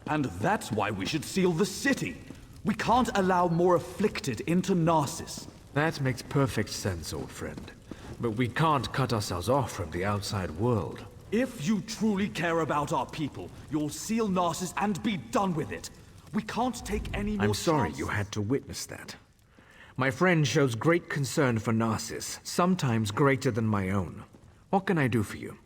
And that's why we should seal the city. We can't allow more afflicted into Narcissus. That makes perfect sense, old friend. But we can't cut ourselves off from the outside world. If you truly care about our people, you'll seal Narcissus and be done with it. We can't take any more I'm sorry chances. you had to witness that. My friend shows great concern for Narcissus, sometimes greater than my own. What can I do for you?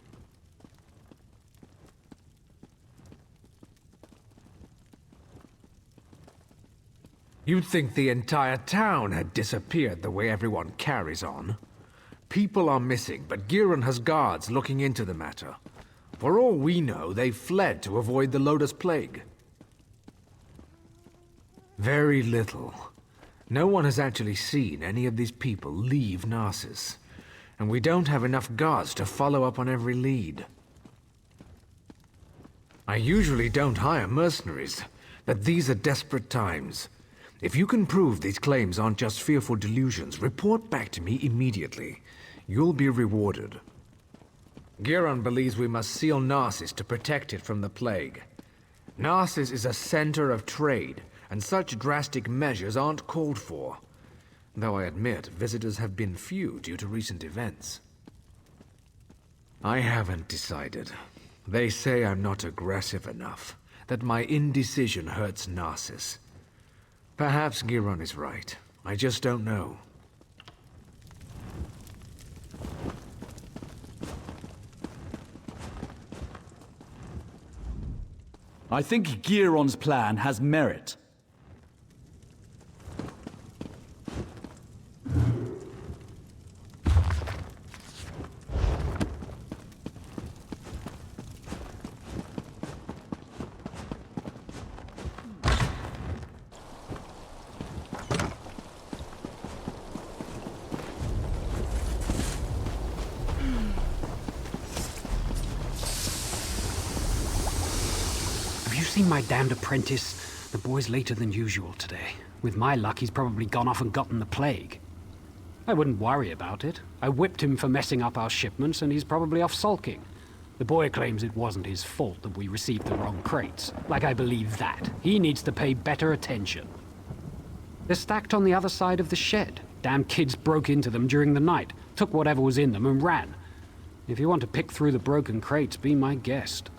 You'd think the entire town had disappeared the way everyone carries on. People are missing, but Giron has guards looking into the matter. For all we know, they fled to avoid the Lotus Plague. Very little. No one has actually seen any of these people leave Narcissus. And we don't have enough guards to follow up on every lead. I usually don't hire mercenaries, but these are desperate times. If you can prove these claims aren't just fearful delusions, report back to me immediately. You'll be rewarded. Giron believes we must seal Narcissus to protect it from the plague. Narcissus is a center of trade, and such drastic measures aren't called for. Though I admit, visitors have been few due to recent events. I haven't decided. They say I'm not aggressive enough, that my indecision hurts Narcissus. Perhaps Giron is right. I just don't know. I think Giron's plan has merit. Seen my damned apprentice? The boy's later than usual today. With my luck, he's probably gone off and gotten the plague. I wouldn't worry about it. I whipped him for messing up our shipments, and he's probably off sulking. The boy claims it wasn't his fault that we received the wrong crates. Like I believe that. He needs to pay better attention. They're stacked on the other side of the shed. Damn kids broke into them during the night, took whatever was in them and ran. If you want to pick through the broken crates, be my guest.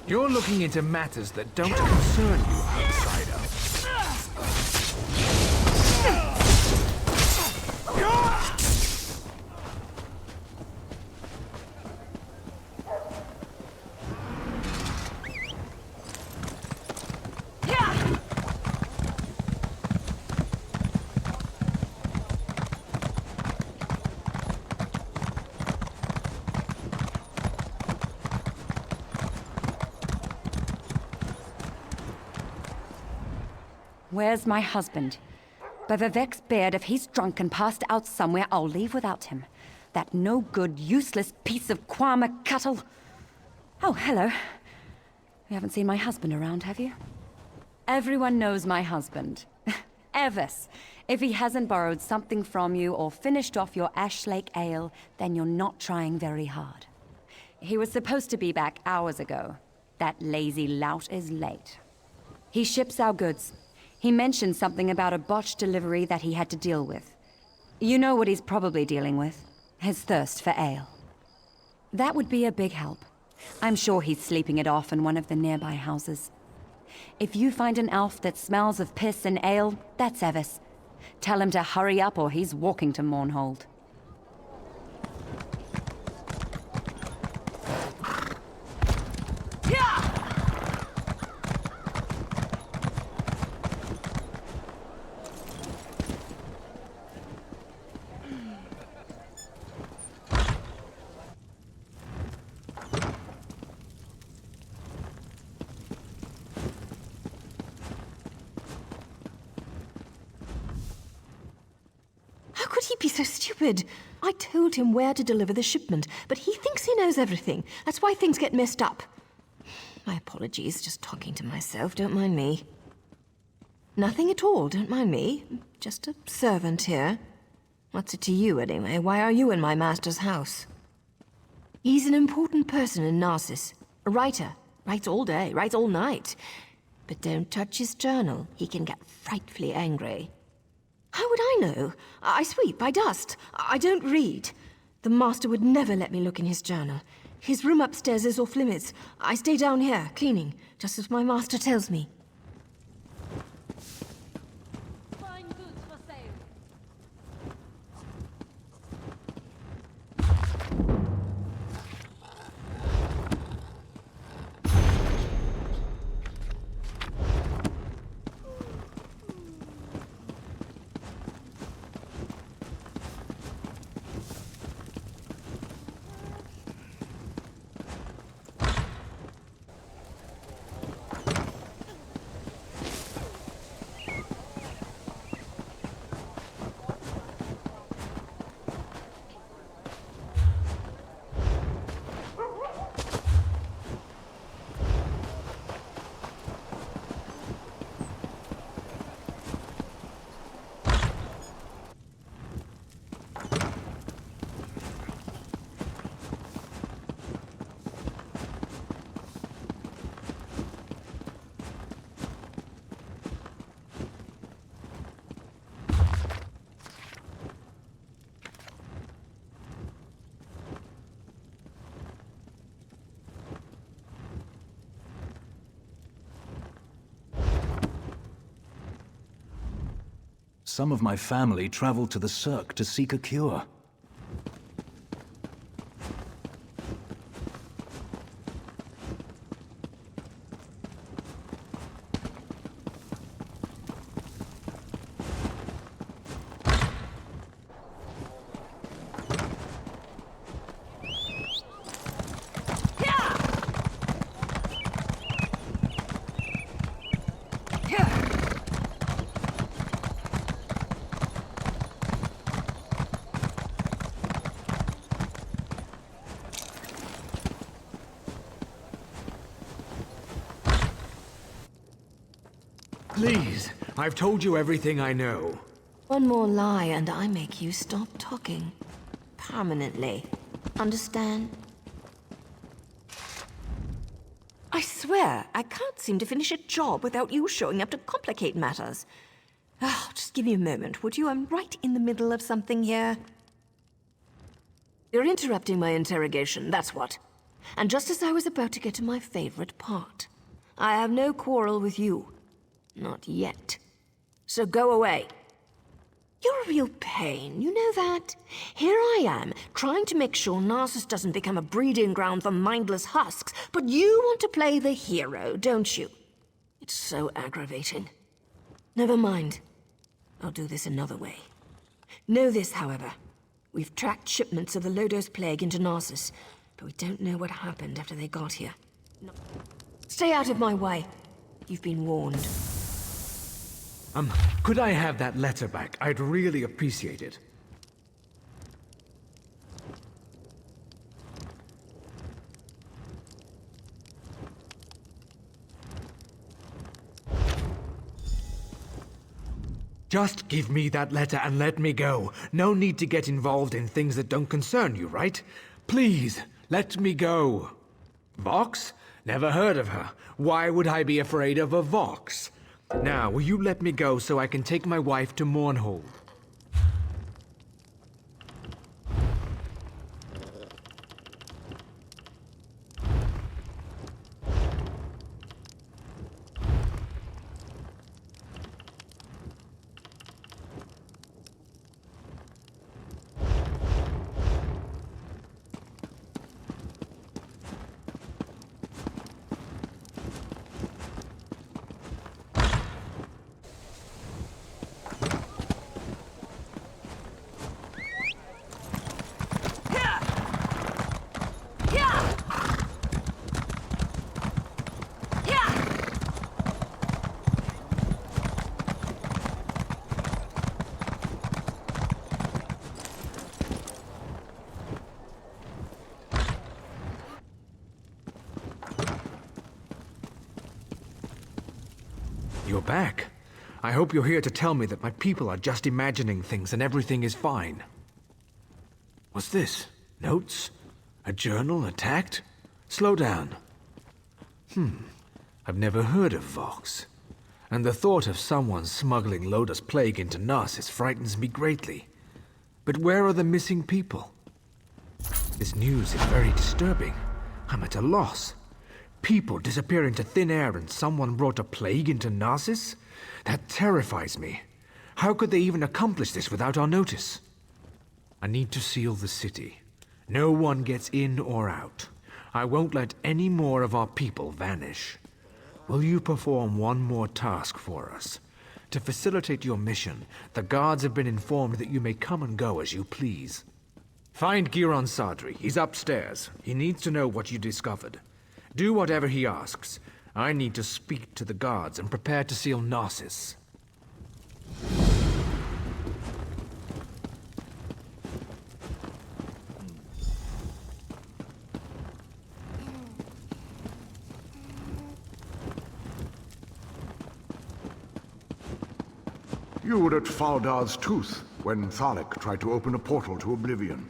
You're looking into matters that don't concern you, outsider. Where's my husband? By Vivek's beard, if he's drunk and passed out somewhere, I'll leave without him. That no-good, useless piece of Kwama cattle. Oh, hello. You haven't seen my husband around, have you? Everyone knows my husband. Evis. If he hasn't borrowed something from you or finished off your Ash Lake ale, then you're not trying very hard. He was supposed to be back hours ago. That lazy lout is late. He ships our goods. He mentioned something about a botched delivery that he had to deal with. You know what he's probably dealing with. His thirst for ale. That would be a big help. I'm sure he's sleeping it off in one of the nearby houses. If you find an elf that smells of piss and ale, that's Evis. Tell him to hurry up or he's walking to Mournhold. could he be so stupid? I told him where to deliver the shipment, but he thinks he knows everything. That's why things get messed up. My apologies, just talking to myself, don't mind me. Nothing at all, don't mind me. Just a servant here. What's it to you, anyway? Why are you in my master's house? He's an important person in Narcissus. A writer. Writes all day, writes all night. But don't touch his journal. He can get frightfully angry. How would I know? I sweep, I dust. I don't read. The master would never let me look in his journal. His room upstairs is off limits. I stay down here, cleaning, just as my master tells me. Fine goods for sale. Some of my family traveled to the Cirque to seek a cure. Please, I've told you everything I know. One more lie and I make you stop talking. Permanently. Understand? I swear, I can't seem to finish a job without you showing up to complicate matters. Oh, just give me a moment, would you? I'm right in the middle of something here. You're interrupting my interrogation, that's what. And just as I was about to get to my favorite part. I have no quarrel with you. Not yet. So go away. You're a real pain, you know that? Here I am, trying to make sure Narcissus doesn't become a breeding ground for mindless husks, but you want to play the hero, don't you? It's so aggravating. Never mind. I'll do this another way. Know this, however. We've tracked shipments of the Lodos plague into Narcissus, but we don't know what happened after they got here. No. Stay out of my way. You've been warned. Could I have that letter back? I'd really appreciate it. Just give me that letter and let me go. No need to get involved in things that don't concern you, right? Please, let me go. Vox? Never heard of her. Why would I be afraid of a Vox? Now, will you let me go so I can take my wife to Mournhold? you're back. I hope you're here to tell me that my people are just imagining things and everything is fine. What's this? Notes? A journal attacked? Slow down. I've never heard of Vox. And the thought of someone smuggling Loda's plague into Narcissus frightens me greatly. But where are the missing people? This news is very disturbing. I'm at a loss. People disappear into thin air and someone brought a plague into Narcissus? That terrifies me. How could they even accomplish this without our notice? I need to seal the city. No one gets in or out. I won't let any more of our people vanish. Will you perform one more task for us? To facilitate your mission, the guards have been informed that you may come and go as you please. Find Giron Sadri. He's upstairs. He needs to know what you discovered. Do whatever he asks. I need to speak to the guards and prepare to seal Narcissus. You were at Faldar's Tooth when Thalek tried to open a portal to Oblivion.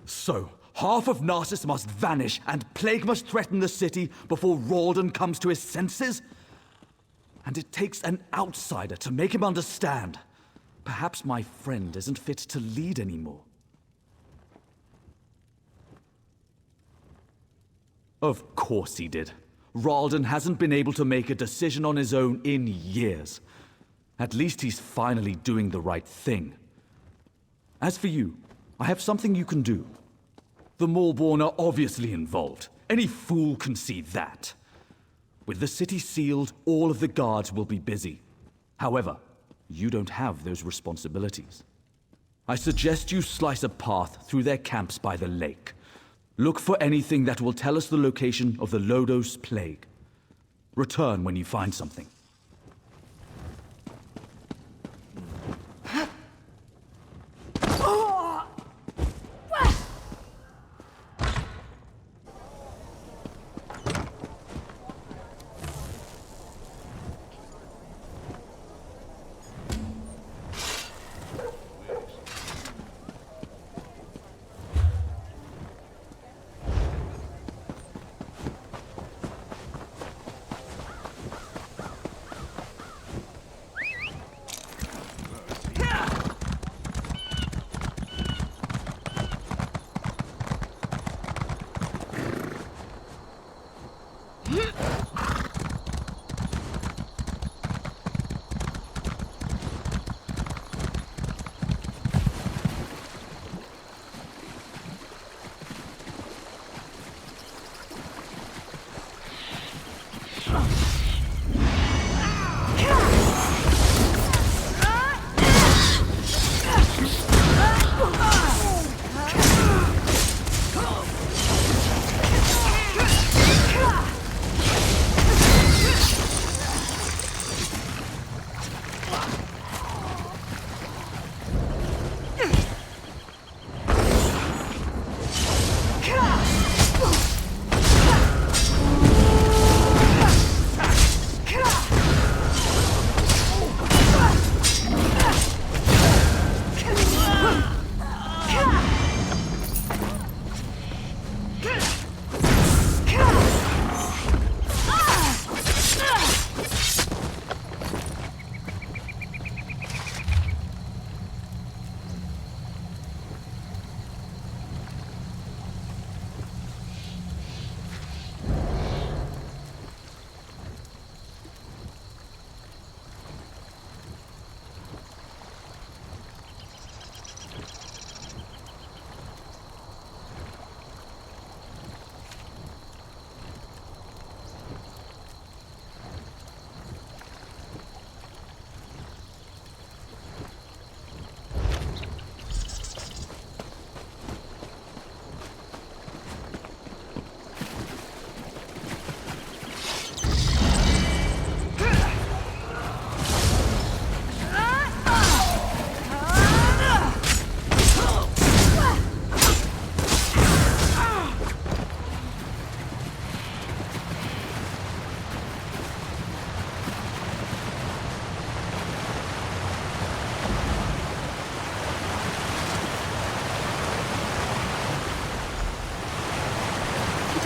So, half of Narcissus must vanish and plague must threaten the city before Ralden comes to his senses? And it takes an outsider to make him understand. Perhaps my friend isn't fit to lead anymore. Of course he did. Ralden hasn't been able to make a decision on his own in years. At least he's finally doing the right thing. As for you, I have something you can do. The Maulborn are obviously involved. Any fool can see that. With the city sealed, all of the guards will be busy. However, you don't have those responsibilities. I suggest you slice a path through their camps by the lake. Look for anything that will tell us the location of the Lodos plague. Return when you find something.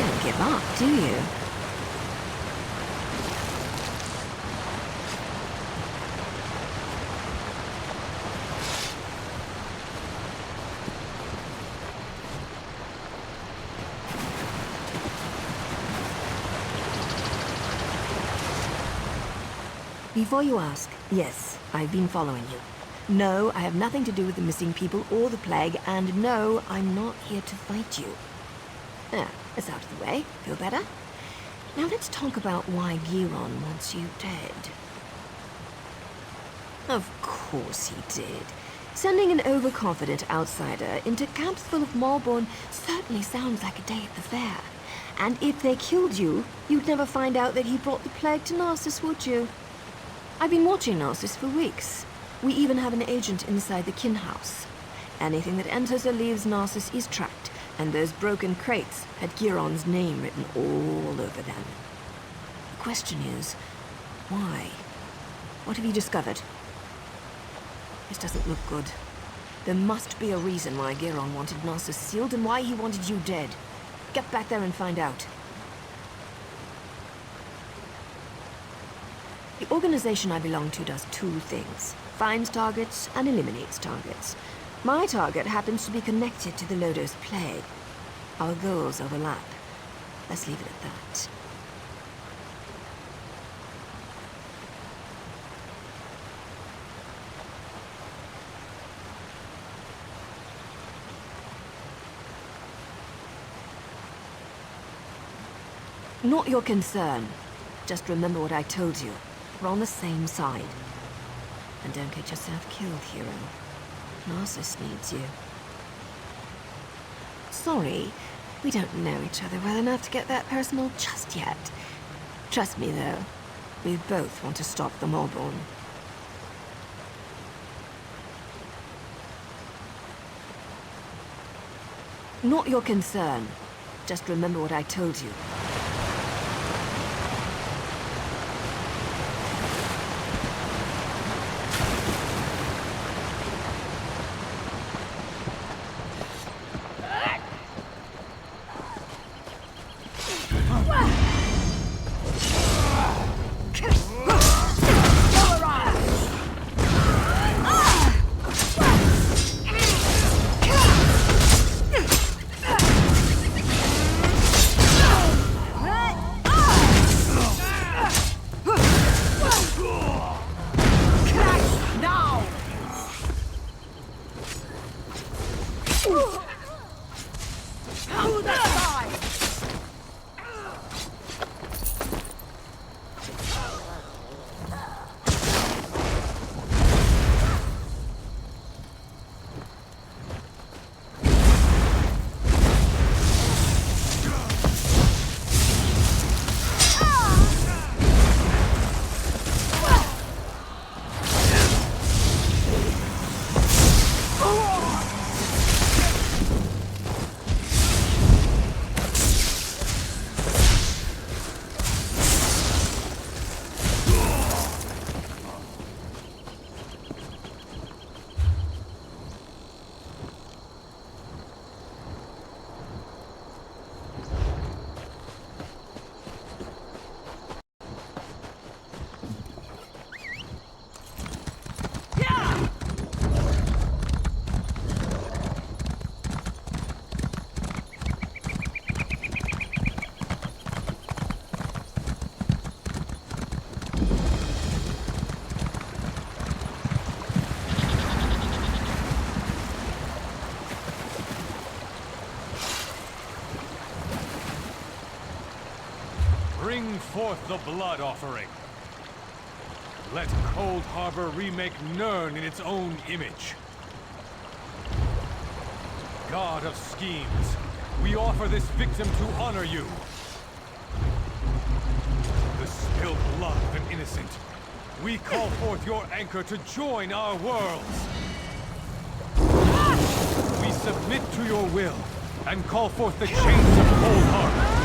don't give up, do you? Before you ask, yes, I've been following you. No, I have nothing to do with the missing people or the plague, and no, I'm not here to fight you. There, it's out of the way. Feel better? Now let's talk about why Giron wants you dead. Of course he did. Sending an overconfident outsider into camps full of Malborn certainly sounds like a day at the fair. And if they killed you, you'd never find out that he brought the plague to Narcissus, would you? I've been watching Narcissus for weeks. We even have an agent inside the kin house. Anything that enters or leaves Narcissus is tracked, and those broken crates had Giron's name written all over them. The question is, why? What have you discovered? This doesn't look good. There must be a reason why Giron wanted Narcissus sealed and why he wanted you dead. Get back there and find out. The organization I belong to does two things. Finds targets and eliminates targets. My target happens to be connected to the Lodo's plague. Our goals overlap. Let's leave it at that. Not your concern. Just remember what I told you. We're on the same side. And don't get yourself killed, hero. Narcissus needs you. Sorry, we don't know each other well enough to get that personal just yet. Trust me, though. We both want to stop the Malborn. Not your concern. Just remember what I told you. Bring forth the blood offering. Let Cold Harbor remake Nirn in its own image. God of schemes, we offer this victim to honor you. The spilled blood of an innocent. We call forth your anchor to join our worlds. We submit to your will and call forth the chains of Cold Harbor.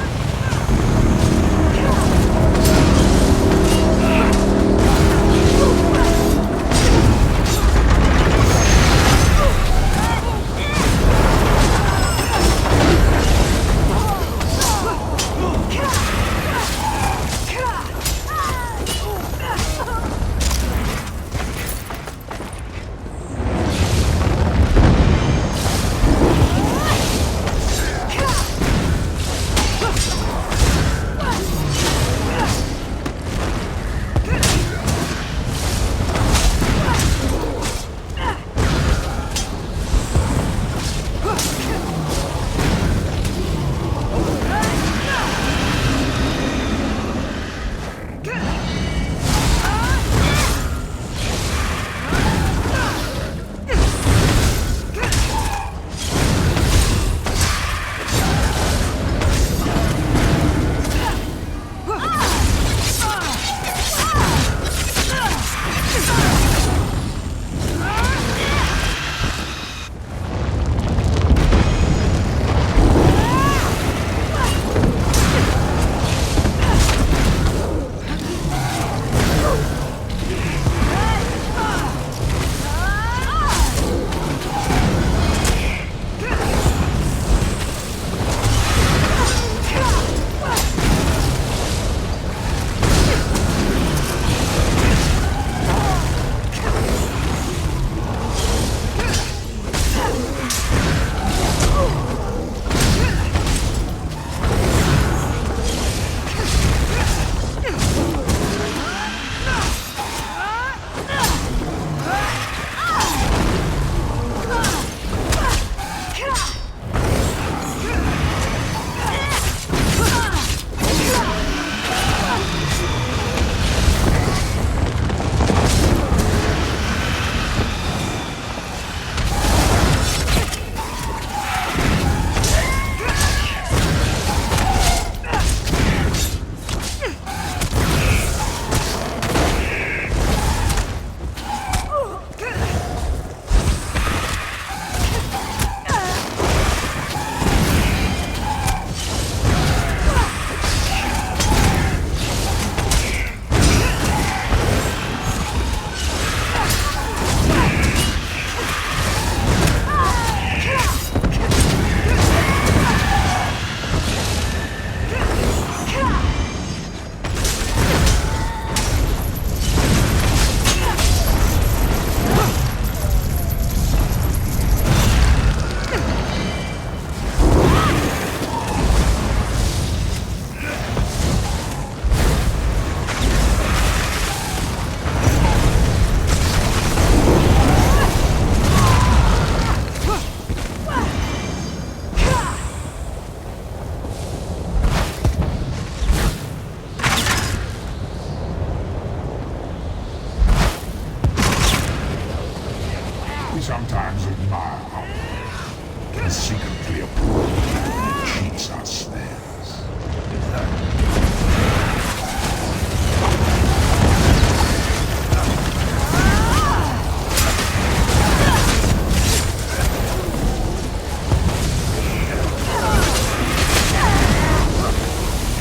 simply a brood that cheats our snares.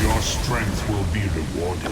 Your strength will be rewarded.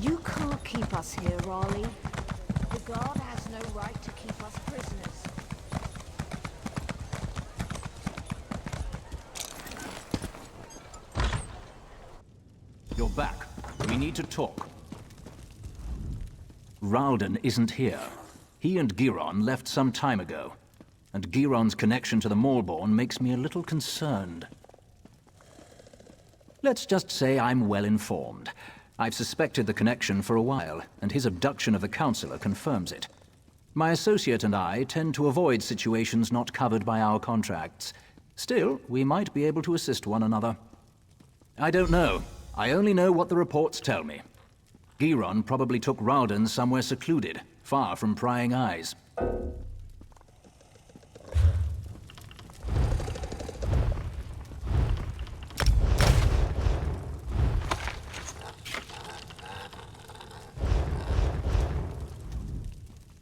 You can't keep us here, Raleigh. The guard has no right to keep us prisoners. You're back. We need to talk. Ralden isn't here. He and Giron left some time ago. And Giron's connection to the Maulborn makes me a little concerned. Let's just say I'm well informed. I've suspected the connection for a while, and his abduction of the Counselor confirms it. My associate and I tend to avoid situations not covered by our contracts. Still, we might be able to assist one another. I don't know. I only know what the reports tell me. Giron probably took Ralden somewhere secluded, far from prying eyes.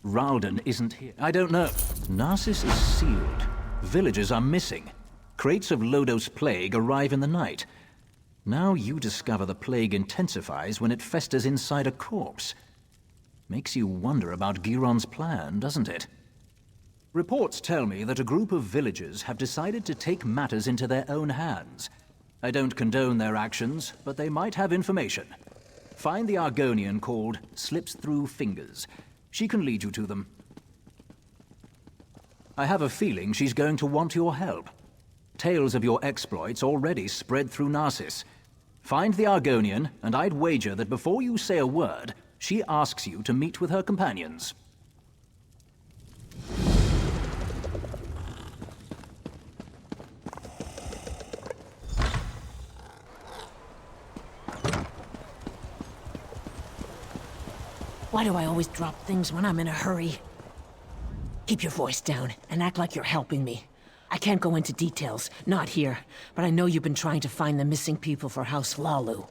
Ralden isn't here. I don't know. Narcissus is sealed. Villagers are missing. Crates of Lodos plague arrive in the night. Now you discover the plague intensifies when it festers inside a corpse. Makes you wonder about Giron's plan, doesn't it? Reports tell me that a group of villagers have decided to take matters into their own hands. I don't condone their actions, but they might have information. Find the Argonian called Slips Through Fingers. She can lead you to them. I have a feeling she's going to want your help. Tales of your exploits already spread through Narcissus. Find the Argonian, and I'd wager that before you say a word, she asks you to meet with her companions. Why do I always drop things when I'm in a hurry? Keep your voice down and act like you're helping me. I can't go into details, not here, but I know you've been trying to find the missing people for House Lalu.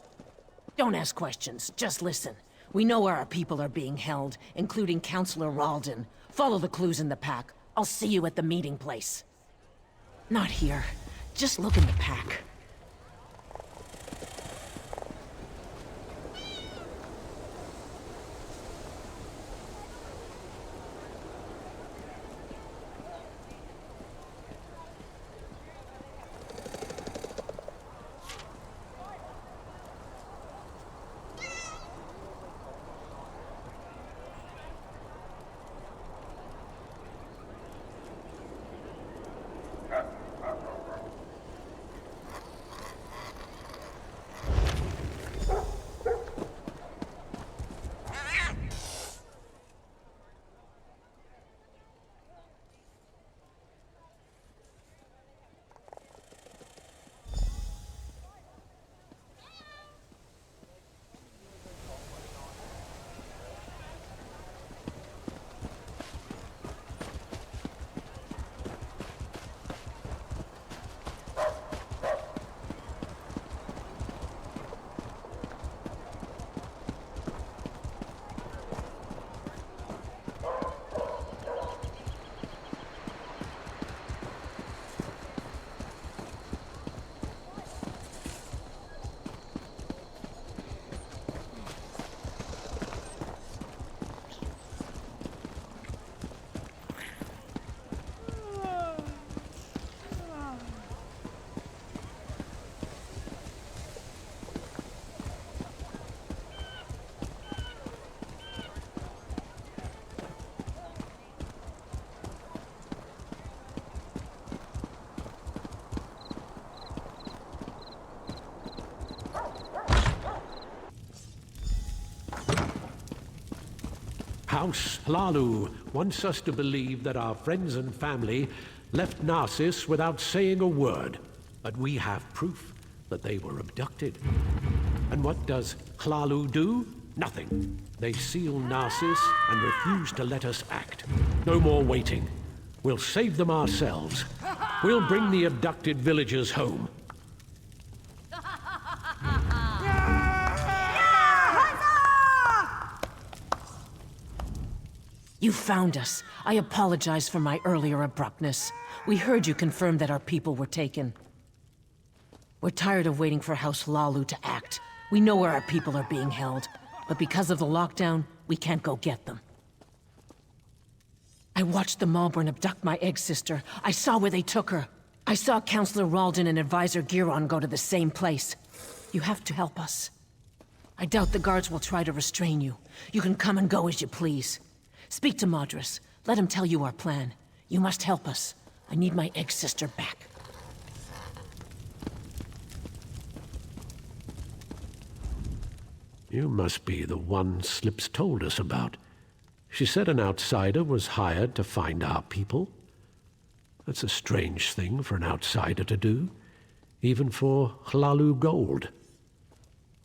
Don't ask questions, just listen. We know where our people are being held, including Counselor Ralden. Follow the clues in the pack. I'll see you at the meeting place. Not here. Just look in the pack. House Hlalu wants us to believe that our friends and family left Narcissus without saying a word, but we have proof that they were abducted. And what does Hlalu do? Nothing. They seal Narcissus and refuse to let us act. No more waiting. We'll save them ourselves. We'll bring the abducted villagers home. You found us. I apologize for my earlier abruptness. We heard you confirm that our people were taken. We're tired of waiting for House Hlalu to act. We know where our people are being held, but because of the lockdown, we can't go get them. I watched the Malborn abduct my egg sister. I saw where they took her. I saw Counselor Ralden and Advisor Giron go to the same place. You have to help us. I doubt the guards will try to restrain you. You can come and go as you please. Speak to Madras. Let him tell you our plan. You must help us. I need my egg sister back. You must be the one Slips told us about. She said an outsider was hired to find our people. That's a strange thing for an outsider to do, even for Hlalu Gold.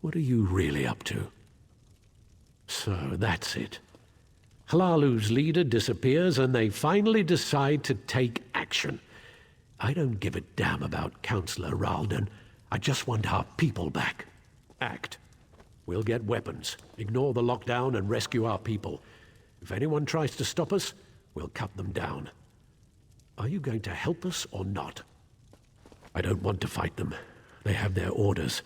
What are you really up to? So that's it. Hlalu's leader disappears and they finally decide to take action. I don't give a damn about Counselor Ralden. I just want our people back. Act. We'll get weapons, ignore the lockdown and rescue our people. If anyone tries to stop us, we'll cut them down. Are you going to help us or not? I don't want to fight them. They have their orders,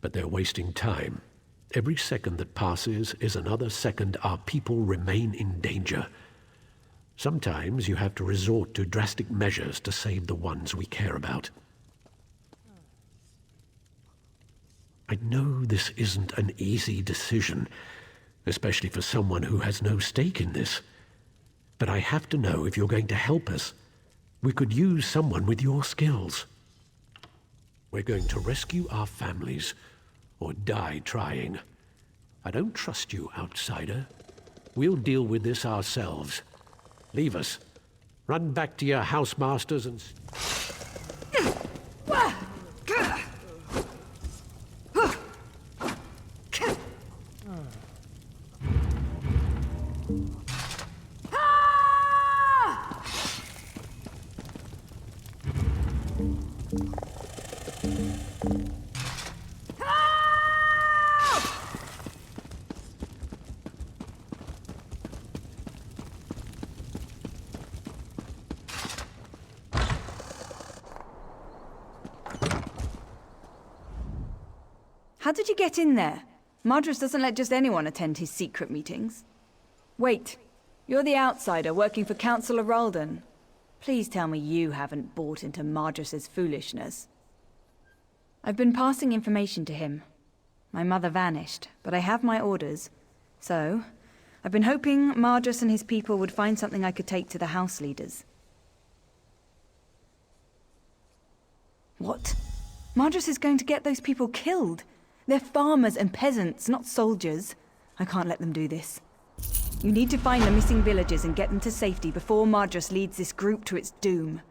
but they're wasting time. Every second that passes is another second our people remain in danger. Sometimes you have to resort to drastic measures to save the ones we care about. I know this isn't an easy decision, especially for someone who has no stake in this. But I have to know if you're going to help us. We could use someone with your skills. We're going to rescue our families, or die trying. I don't trust you, outsider. We'll deal with this ourselves. Leave us. Run back to your housemasters and... How did you get in there? Madras doesn't let just anyone attend his secret meetings. Wait, you're the outsider working for Counselor Ralden. Please tell me you haven't bought into Madras's foolishness. I've been passing information to him. My mother vanished, but I have my orders. So, I've been hoping Madras and his people would find something I could take to the house leaders. What? Madras is going to get those people killed. They're farmers and peasants, not soldiers. I can't let them do this. You need to find the missing villagers and get them to safety before Madras leads this group to its doom.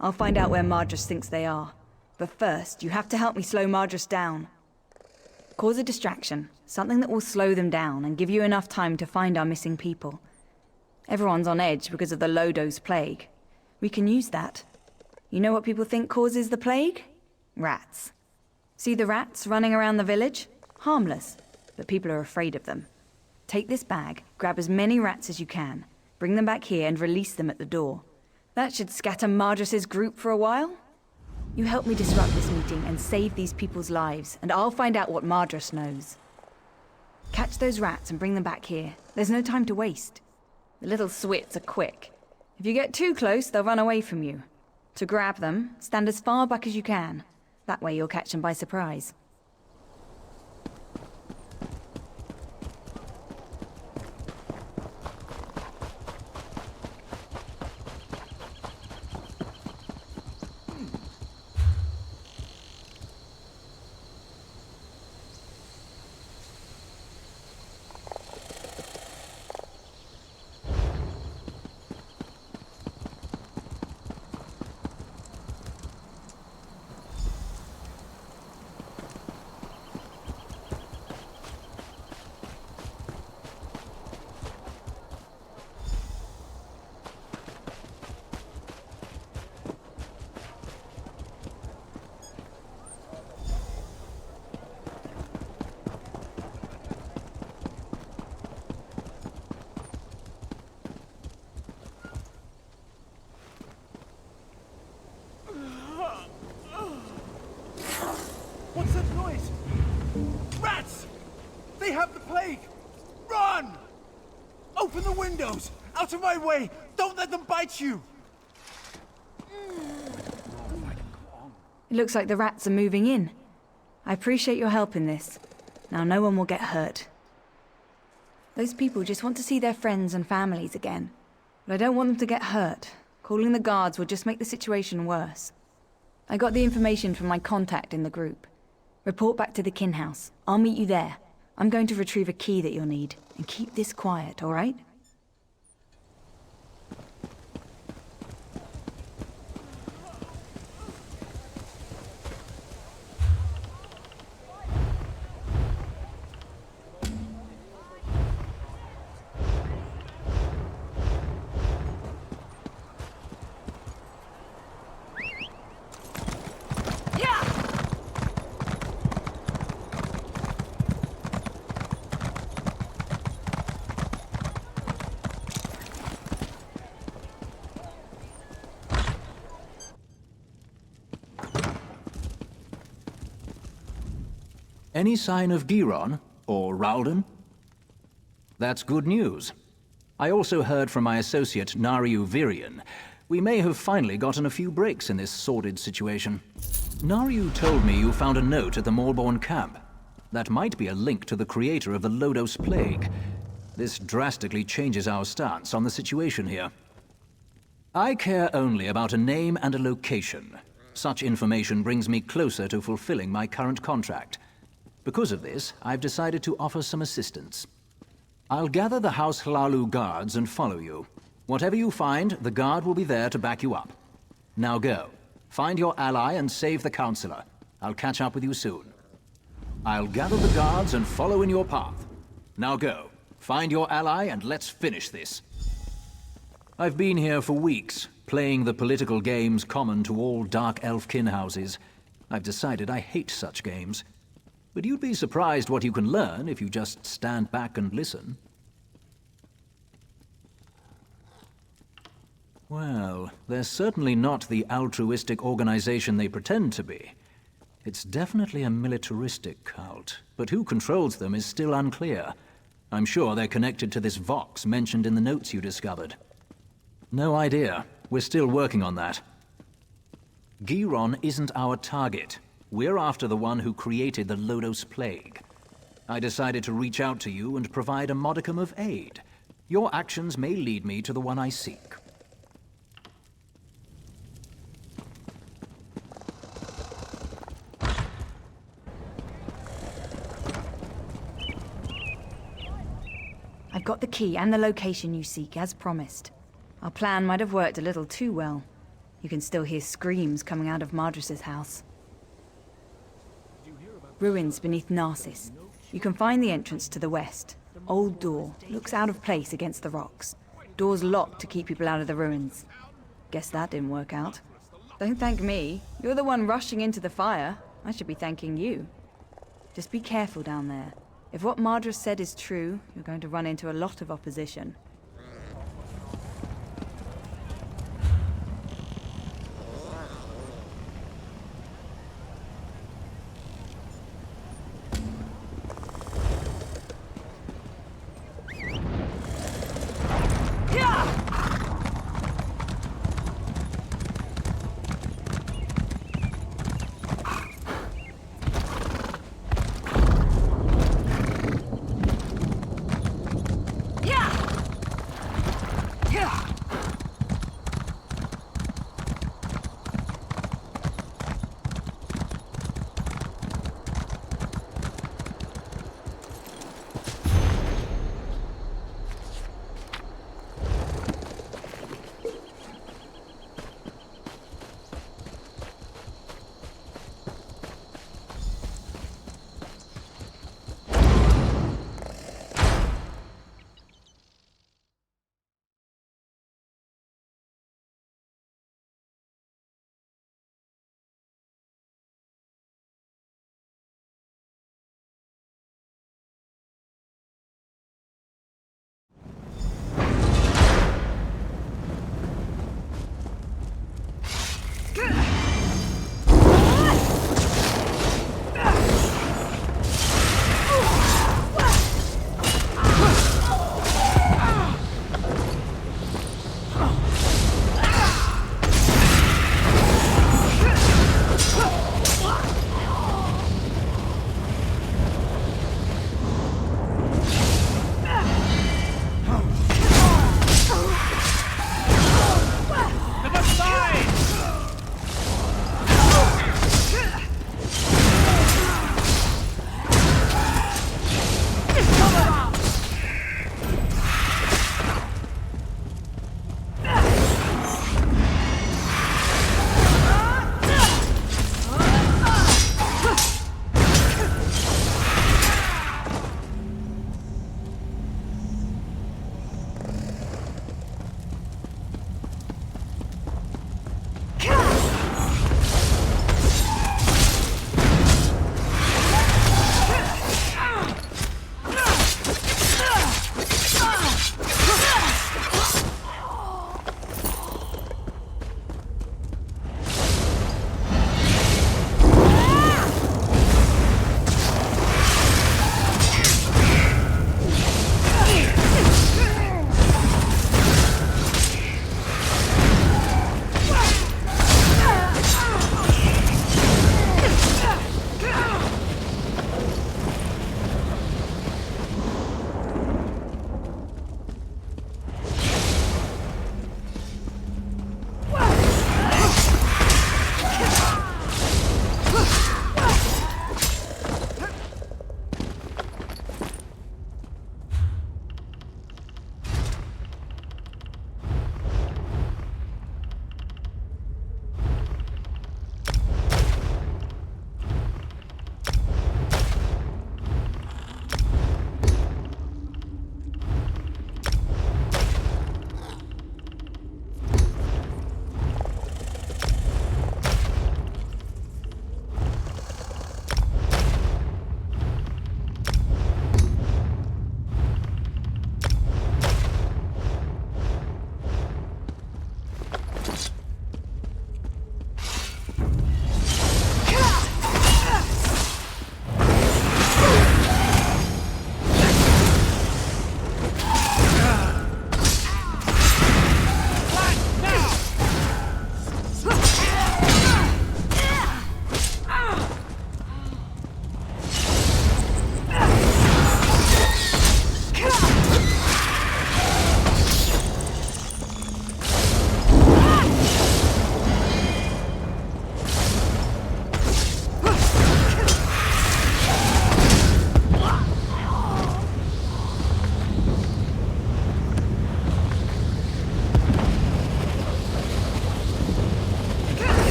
I'll find out where Madras thinks they are. But first, you have to help me slow Madras down. Cause a distraction, something that will slow them down and give you enough time to find our missing people. Everyone's on edge because of the Lodos plague. We can use that. You know what people think causes the plague? Rats. See the rats running around the village? Harmless, but people are afraid of them. Take this bag, grab as many rats as you can, bring them back here and release them at the door. That should scatter Madras's group for a while. You help me disrupt this meeting and save these people's lives, and I'll find out what Madras knows. Catch those rats and bring them back here. There's no time to waste. The little swits are quick. If you get too close, they'll run away from you. To grab them, stand as far back as you can. That way you'll catch them by surprise. have the plague! Run! Open the windows! Out of my way! Don't let them bite you! It looks like the rats are moving in. I appreciate your help in this. Now no one will get hurt. Those people just want to see their friends and families again. But I don't want them to get hurt. Calling the guards would just make the situation worse. I got the information from my contact in the group. Report back to the kin house. I'll meet you there. I'm going to retrieve a key that you'll need. And keep this quiet, all right? Any sign of Giron or Ralden? That's good news. I also heard from my associate Nariu Virian. We may have finally gotten a few breaks in this sordid situation. Nariu told me you found a note at the Morborn camp. That might be a link to the creator of the Lodos Plague. This drastically changes our stance on the situation here. I care only about a name and a location. Such information brings me closer to fulfilling my current contract. Because of this, I've decided to offer some assistance. I'll gather the House Hlalu guards and follow you. Whatever you find, the guard will be there to back you up. Now go. Find your ally and save the Counselor. I'll catch up with you soon. I'll gather the guards and follow in your path. Now go. Find your ally and let's finish this. I've been here for weeks, playing the political games common to all Dark Elf kin houses. I've decided I hate such games. But you'd be surprised what you can learn if you just stand back and listen. Well, they're certainly not the altruistic organization they pretend to be. It's definitely a militaristic cult, but who controls them is still unclear. I'm sure they're connected to this Vox mentioned in the notes you discovered. No idea. We're still working on that. Giron isn't our target. We're after the one who created the Lodos Plague. I decided to reach out to you and provide a modicum of aid. Your actions may lead me to the one I seek. I've got the key and the location you seek, as promised. Our plan might have worked a little too well. You can still hear screams coming out of Mardrus's house. Ruins beneath Narcissus. You can find the entrance to the west. Old door. Looks out of place against the rocks. Door's locked to keep people out of the ruins. Guess that didn't work out. Don't thank me. You're the one rushing into the fire. I should be thanking you. Just be careful down there. If what Mardrus said is true, you're going to run into a lot of opposition.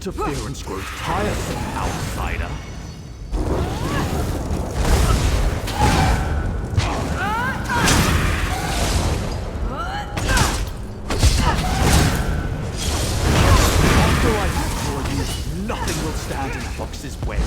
interference grows tiresome, outsider. After I destroy you, nothing will stand in Fox's way.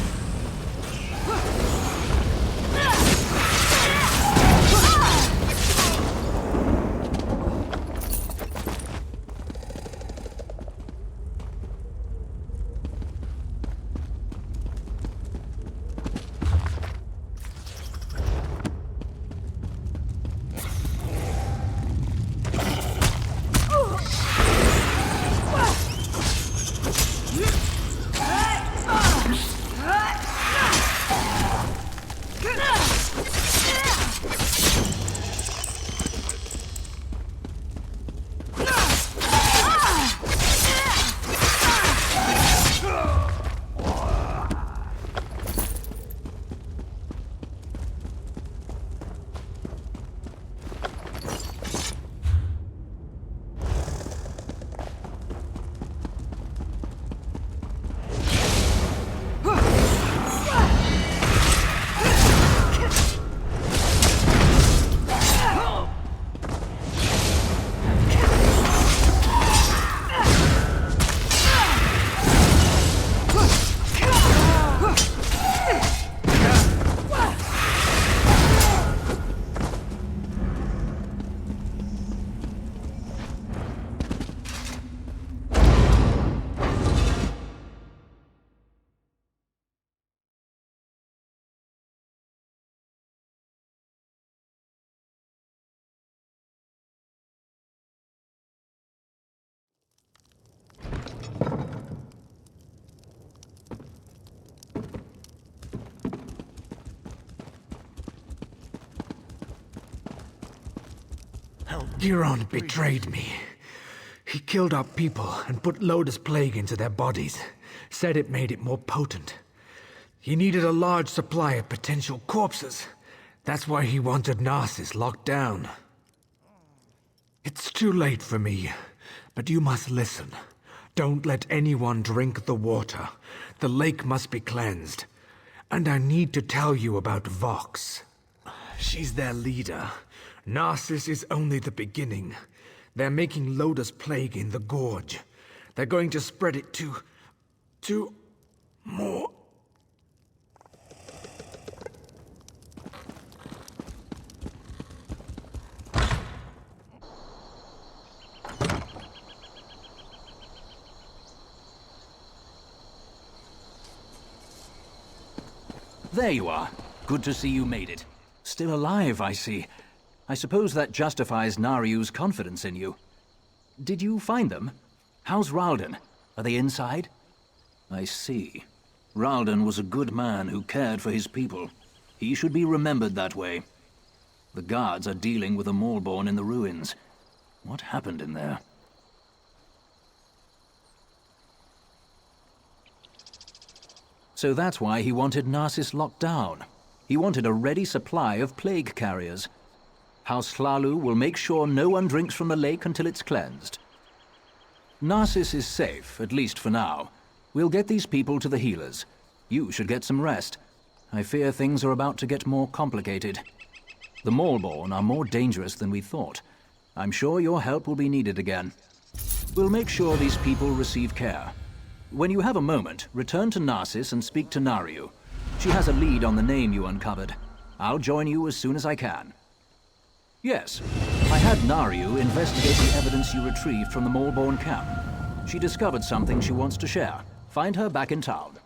Giron betrayed me. He killed our people and put Lotus Plague into their bodies. Said it made it more potent. He needed a large supply of potential corpses. That's why he wanted Narcissus locked down. It's too late for me, but you must listen. Don't let anyone drink the water. The lake must be cleansed. And I need to tell you about Vox. She's their leader. Narcissus is only the beginning. They're making Lotus Plague in the Gorge. They're going to spread it to more. There you are. Good to see you made it. Still alive, I see. I suppose that justifies Nariu's confidence in you. Did you find them? How's Ralden? Are they inside? I see. Ralden was a good man who cared for his people. He should be remembered that way. The guards are dealing with a Maulborn in the ruins. What happened in there? So that's why he wanted Narcissus locked down. He wanted a ready supply of plague carriers. House Hlalu will make sure no one drinks from the lake until it's cleansed. Narcissus is safe, at least for now. We'll get these people to the healers. You should get some rest. I fear things are about to get more complicated. The Maulborn are more dangerous than we thought. I'm sure your help will be needed again. We'll make sure these people receive care. When you have a moment, return to Narcissus and speak to Nariu. She has a lead on the name you uncovered. I'll join you as soon as I can. Yes, I had Nariu investigate the evidence you retrieved from the Maulborn camp. She discovered something she wants to share. Find her back in town.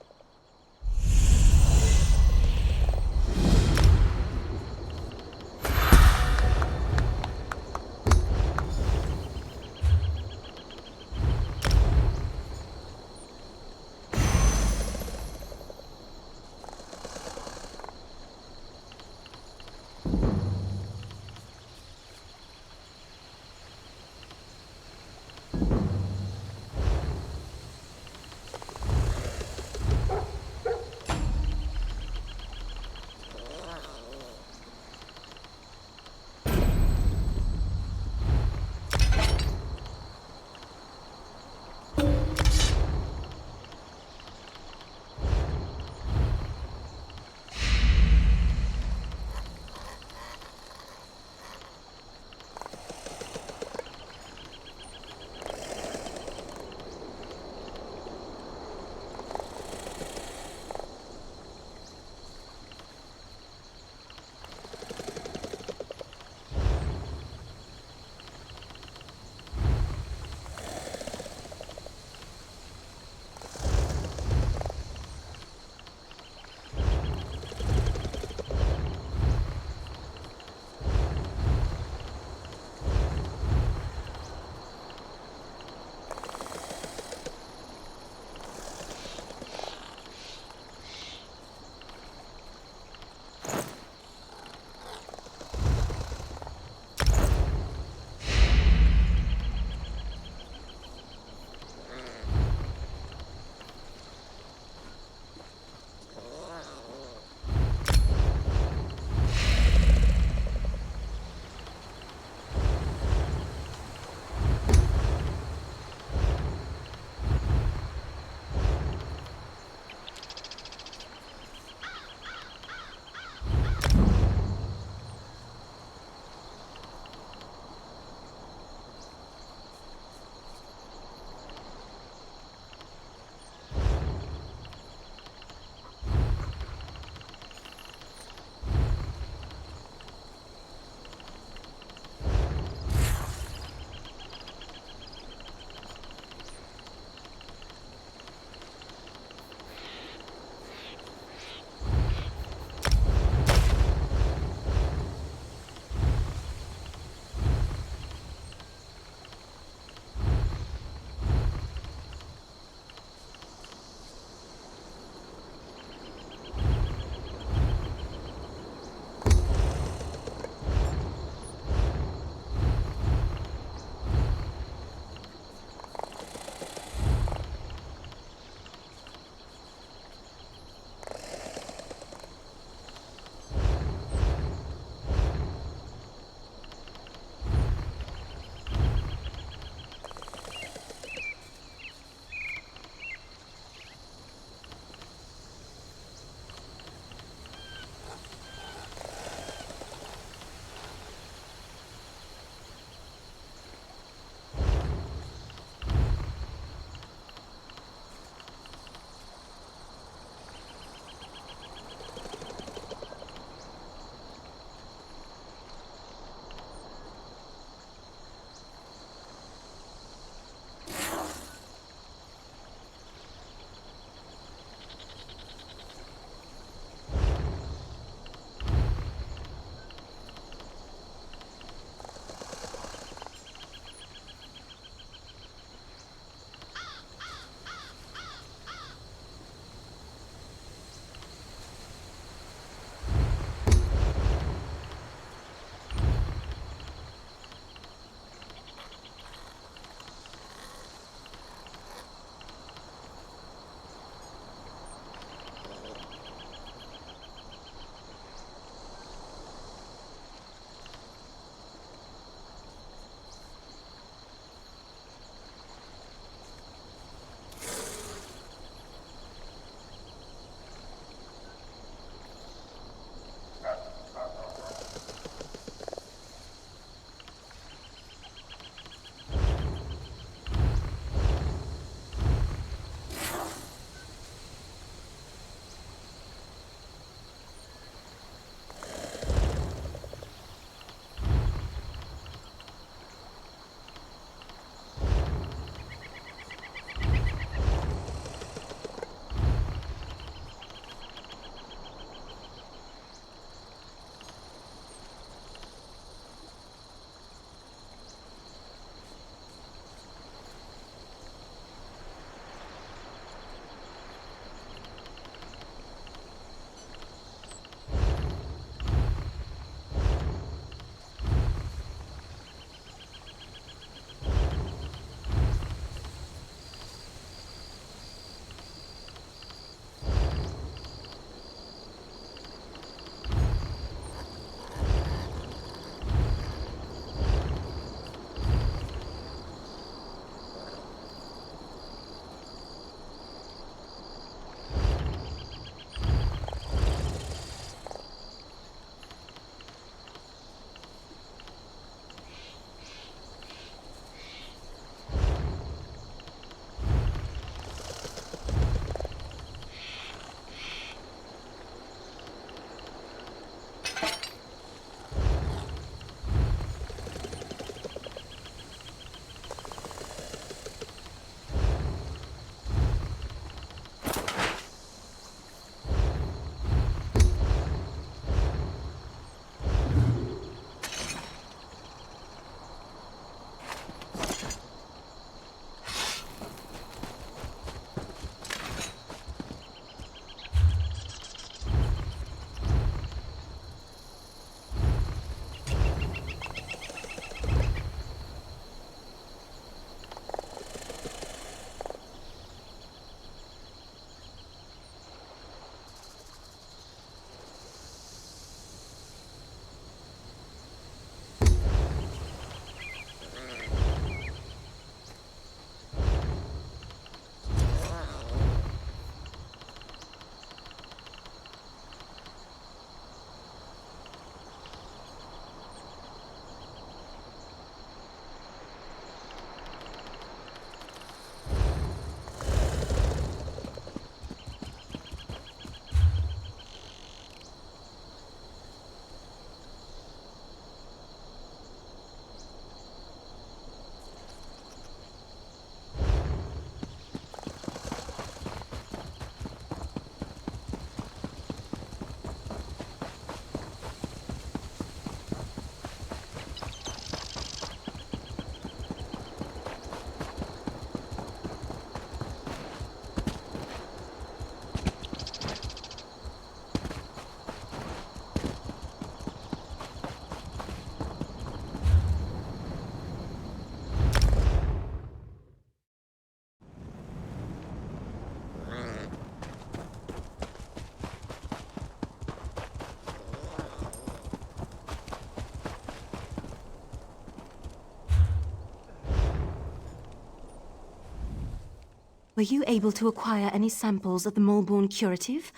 Were you able to acquire any samples of the Moleborn curative?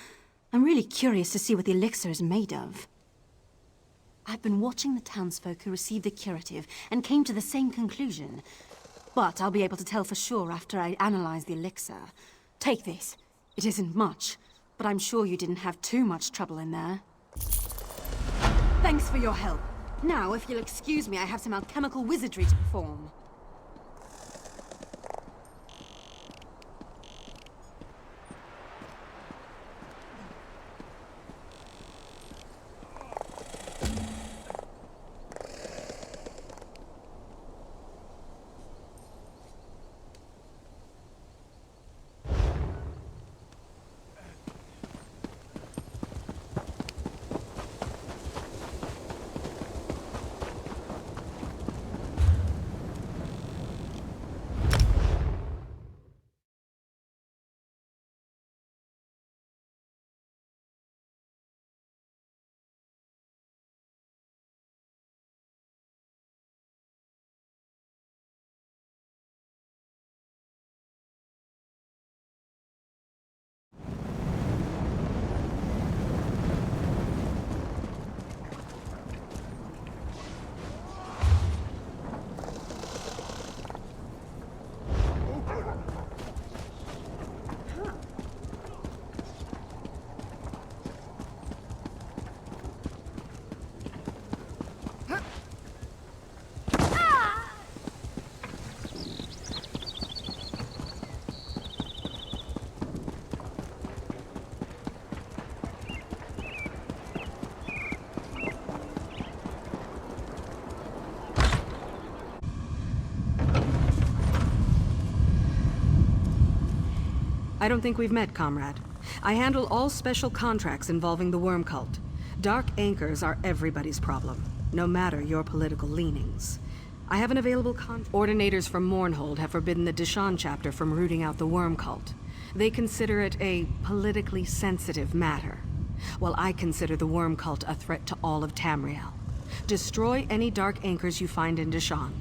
I'm really curious to see what the elixir is made of. I've been watching the townsfolk who received the curative and came to the same conclusion. But I'll be able to tell for sure after I analyze the elixir. Take this. It isn't much, but I'm sure you didn't have too much trouble in there. Thanks for your help. Now, if you'll excuse me, I have some alchemical wizardry to perform. I don't think we've met, comrade. I handle all special contracts involving the Worm Cult. Dark anchors are everybody's problem, no matter your political leanings. I have an available Ordinators from Mournhold have forbidden the Deshawn chapter from rooting out the Worm Cult. They consider it a politically sensitive matter, while I consider the Worm Cult a threat to all of Tamriel. Destroy any dark anchors you find in Deshawn.